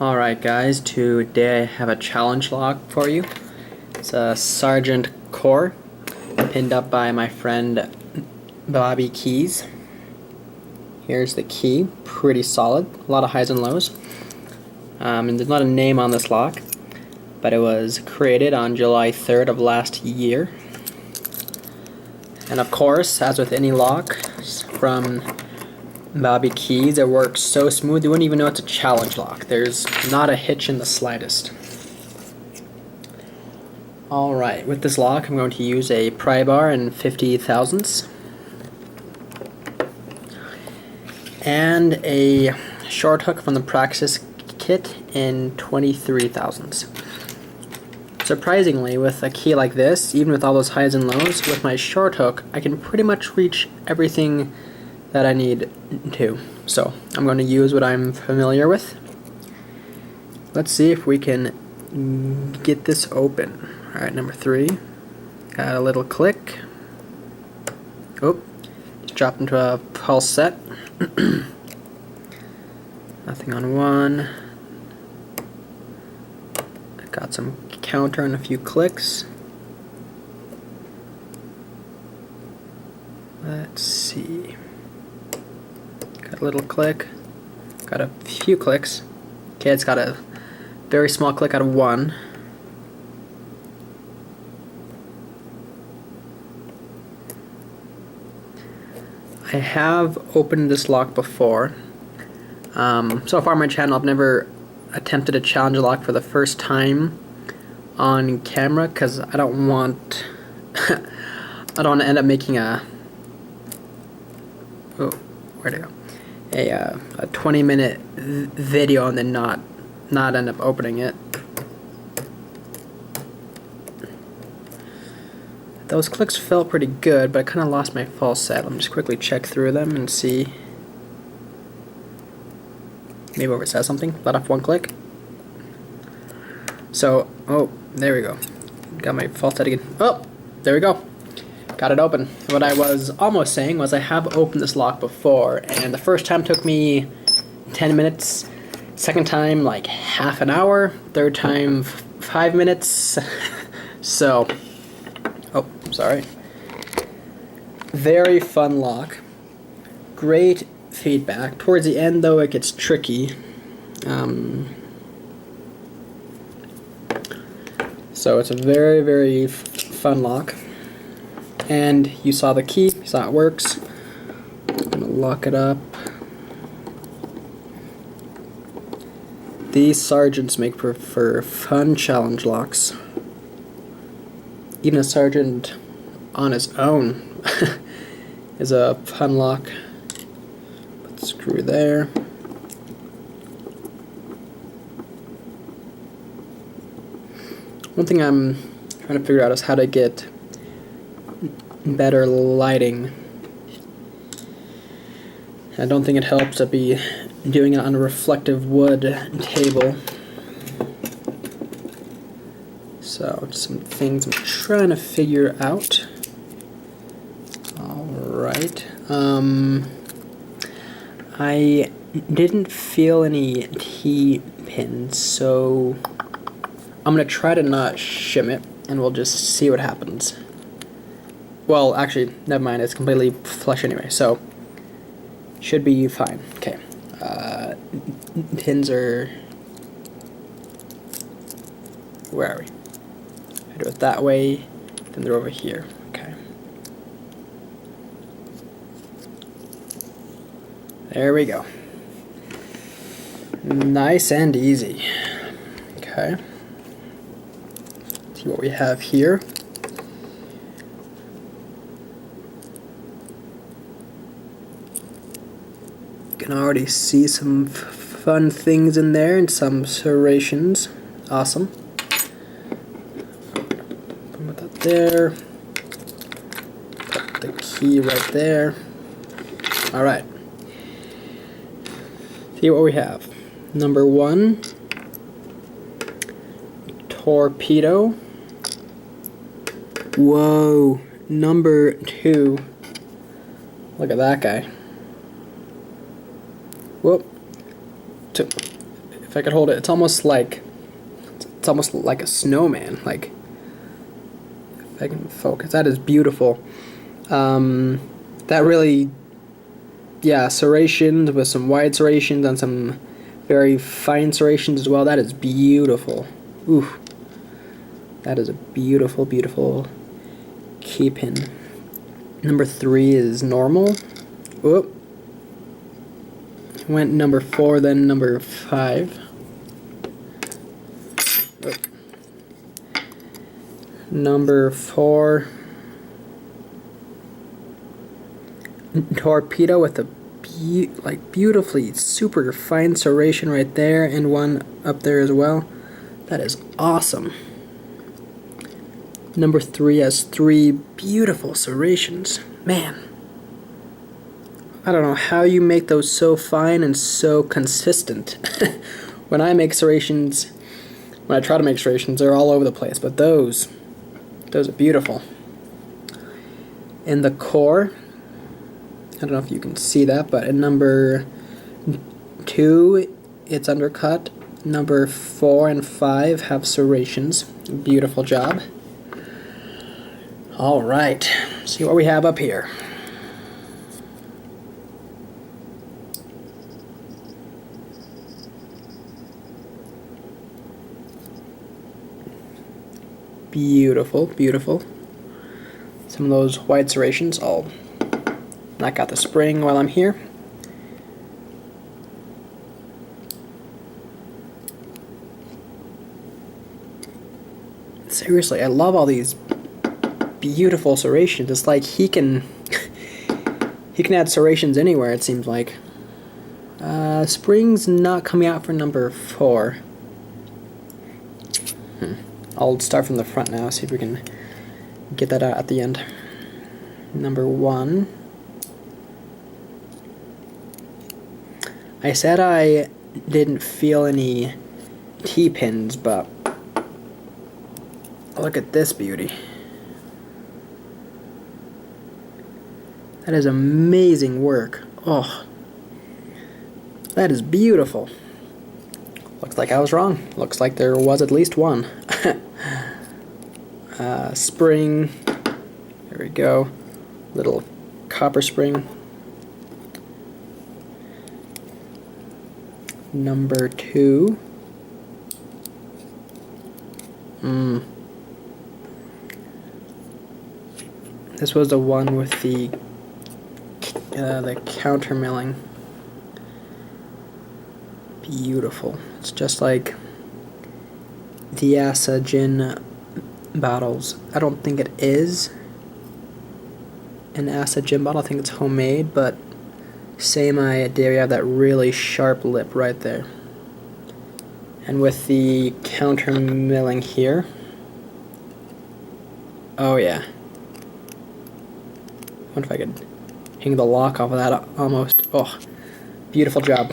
Alright guys, today I have a challenge log for you. It's a Sergeant Core, pinned up by my friend Bobby Keyz. Here's the key, pretty solid, a lot of highs and lows. And there's not a name on this lock, but it was created on July 3rd of last year. And of course, as with any lock from Bobby Keyz, it works so smooth you wouldn't even know it's a challenge lock. There's not a hitch in the slightest. Alright, with this lock I'm going to use a pry bar in 50 thousandths and a short hook from the practice kit in 23 thousandths. Surprisingly, with a key like this, even with all those highs and lows, with my short hook I can pretty much reach everything that I need to. So I'm going to use what I'm familiar with. Let's see if we can get this open. Alright, number 3. Got a little click. Oh, just dropped into a pulse set. Nothing on 1. Got some counter and a few clicks. Let's see. Got a little click. Got a few clicks. Okay, it's got a very small click out of 1. I have opened this lock before. So far on my channel I've never attempted a challenge lock for the first time on camera because I don't want I don't want to end up making a where'd it go? A 20-minute video and then not end up opening it. Those clicks felt pretty good, but I kind of lost my false set. Let me just quickly check through them and see. Maybe where it says something. Let off 1 click. So, oh, there we go. Got my false set again. Oh, there we go. Got it open. What I was almost saying was I have opened this lock before, and the first time took me 10 minutes. Second time, like half an hour. Third time, 5 minutes. So, oh, sorry. Very fun lock. Great feedback. Towards the end, though, it gets tricky. So it's a very, very fun lock. And you saw the key, you saw it works. I'm gonna lock it up. These sergeants make for fun challenge locks. Even a sergeant on his own is a fun lock. Put the screw there. One thing I'm trying to figure out is how to get better lighting. I don't think it helps to be doing it on a reflective wood table. So, just some things I'm trying to figure out. Alright. I didn't feel any T-pins, so I'm going to try to not shim it, and we'll just see what happens. Well, actually, never mind, it's completely flush anyway, so should be fine. Okay. Pins are... Where are we? I do it that way, then they're over here. Okay. There we go. Nice and easy. Okay. See what we have here. You can already see some fun things in there and some serrations. Awesome. Put that there. Put the key right there. Alright. See what we have. Number 1. Torpedo. Whoa. Number 2. Look at that guy. Whoop. If I could hold it, it's almost like a snowman. Like, if I can focus, that is beautiful. That really, yeah, serrations with some wide serrations and some very fine serrations as well. That is beautiful. Ooh, that is a beautiful, beautiful key pin. Number 3 is normal. Whoop. Went number 4, then number 5. Whoop. Number 4. Torpedo with a beautifully super fine serration right there, and one up there as well. That is awesome. Number 3 has 3 beautiful serrations. Man, I don't know how you make those so fine and so consistent. When I make serrations, when I try to make serrations, they're all over the place, but those are beautiful. In the core, I don't know if you can see that, but in number 2, it's undercut. Number 4 and 5 have serrations. Beautiful job. All right, see what we have up here. Beautiful, beautiful. Some of those wide serrations. I'll knock out the spring while I'm here. Seriously, I love all these beautiful serrations. It's like he can add serrations anywhere, it seems like. Spring's not coming out for number 4. I'll start from the front now, see if we can get that out at the end. Number 1. I said I didn't feel any T-pins, but look at this beauty. That is amazing work. Oh, that is beautiful. Looks like I was wrong. Looks like there was at least one. Spring. There we go. Little copper spring. Number 2. This was the one with the counter milling. Beautiful. It's just like the Asa gin bottles. I don't think it is an Asa gin bottle. I think it's homemade, but same idea. We have that really sharp lip right there. And with the counter milling here. Oh yeah. I wonder if I could hang the lock off of that almost. Oh, beautiful job.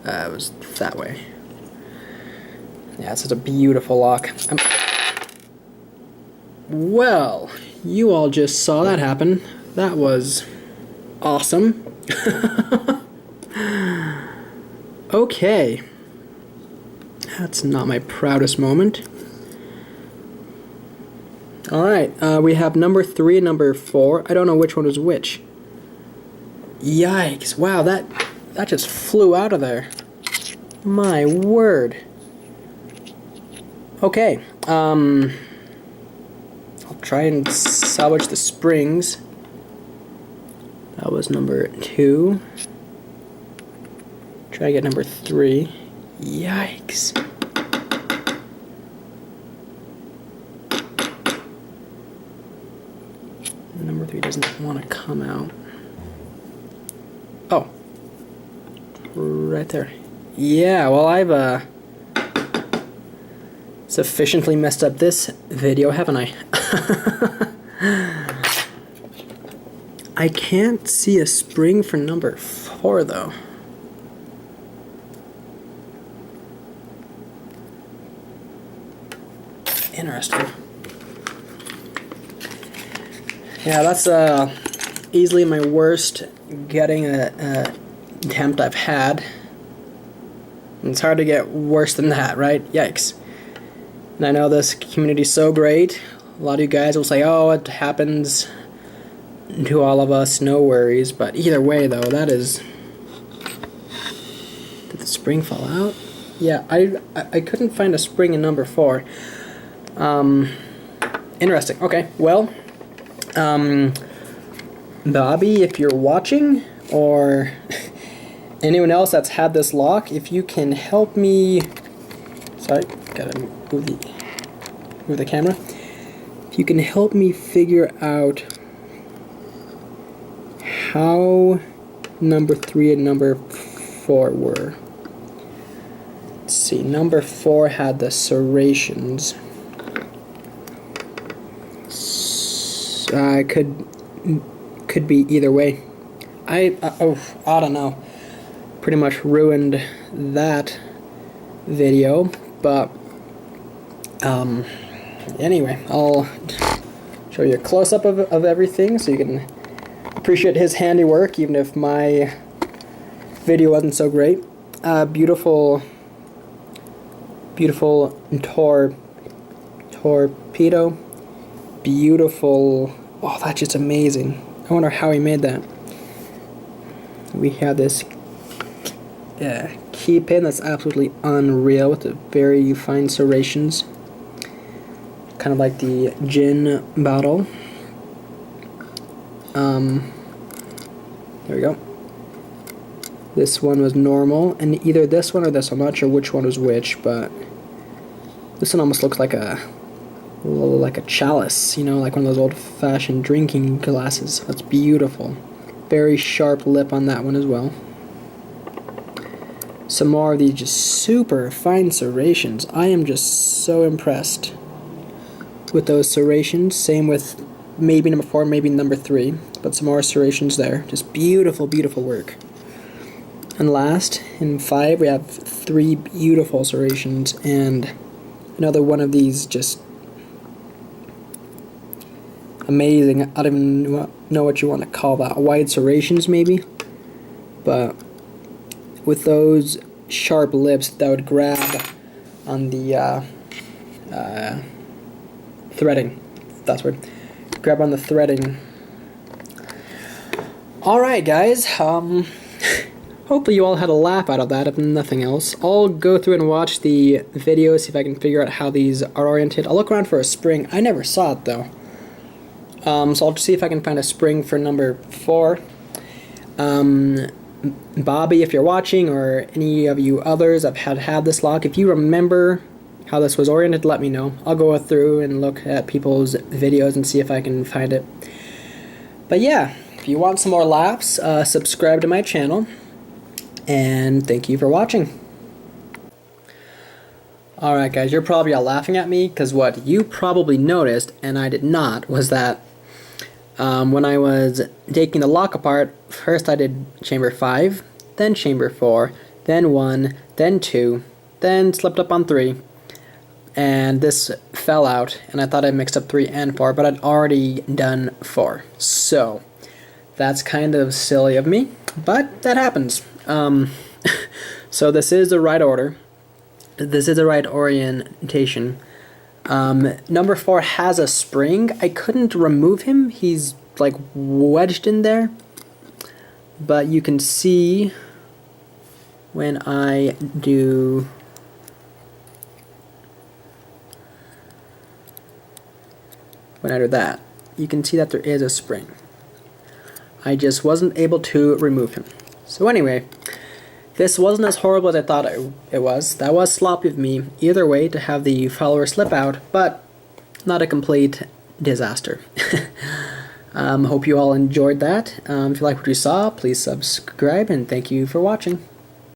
It was that way. Yeah, it's just a beautiful lock. Well, you all just saw that happen. That was awesome. Okay. That's not my proudest moment. Alright, we have number 3 and number 4. I don't know which one was which. Yikes. Wow, that just flew out of there. My word. Okay, I'll try and salvage the springs. That was number 2. Try to get number 3. Yikes. Number 3 doesn't want to come out. Oh. Right there. Yeah, well, I've sufficiently messed up this video, haven't I? I can't see a spring for number 4, though. Interesting. Yeah, that's easily my worst getting a attempt I've had. It's hard to get worse than that, right? Yikes. And I know this community's so great. A lot of you guys will say, oh, it happens to all of us, no worries. But either way, though, that is... Did the spring fall out? Yeah, I couldn't find a spring in number 4. Interesting. Okay, well, Bobby, if you're watching, or anyone else that's had this lock, if you can help me... Sorry, gotta move the camera. If you can help me figure out how number 3 and number 4 were. Let's see, number 4 had the serrations. Could be either way. I don't know. Pretty much ruined that video, but anyway, I'll show you a close-up of everything so you can appreciate his handiwork, even if my video wasn't so great. Beautiful torpedo. Beautiful. Oh, that's just amazing. I wonder how he made that. We have this key pin that's absolutely unreal with the very fine serrations. Kind of like the gin bottle. There we go. This one was normal, and either this one or this, I'm not sure which one was which, but this one almost looks like a chalice, you know, like one of those old-fashioned drinking glasses. That's beautiful. Very sharp lip on that one as well. Some more of these just super fine serrations. I am just so impressed with those serrations. Same with maybe number 4, maybe number 3, but some more serrations there. Just beautiful, beautiful work. And last, in 5, we have 3 beautiful serrations and another one of these just amazing. I don't even know what you want to call that. Wide serrations, maybe? But with those sharp lips that would grab on the threading. That's weird. Grab on the threading. Alright, guys. Hopefully you all had a laugh out of that, if nothing else. I'll go through and watch the video, see if I can figure out how these are oriented. I'll look around for a spring. I never saw it, though. So I'll just see if I can find a spring for number 4. Bobby, if you're watching, or any of you others that had this lock, if you remember how this was oriented, let me know. I'll go through and look at people's videos and see if I can find it. But yeah, if you want some more laughs, subscribe to my channel. And thank you for watching. Alright guys, you're probably all laughing at me, because what you probably noticed, and I did not, was that when I was taking the lock apart, first I did chamber 5, then chamber 4, then 1, then 2, then slipped up on 3, and this fell out, and I thought I mixed up 3 and 4, but I'd already done 4. So, that's kind of silly of me, but that happens. So this is the right order. This is the right orientation. Number 4 has a spring. I couldn't remove him. He's like wedged in there. But you can see when I do that, you can see that there is a spring. I just wasn't able to remove him. So anyway, this wasn't as horrible as I thought it was. That was sloppy of me, either way, to have the follower slip out, but not a complete disaster. Hope you all enjoyed that. If you like what you saw, please subscribe, and thank you for watching.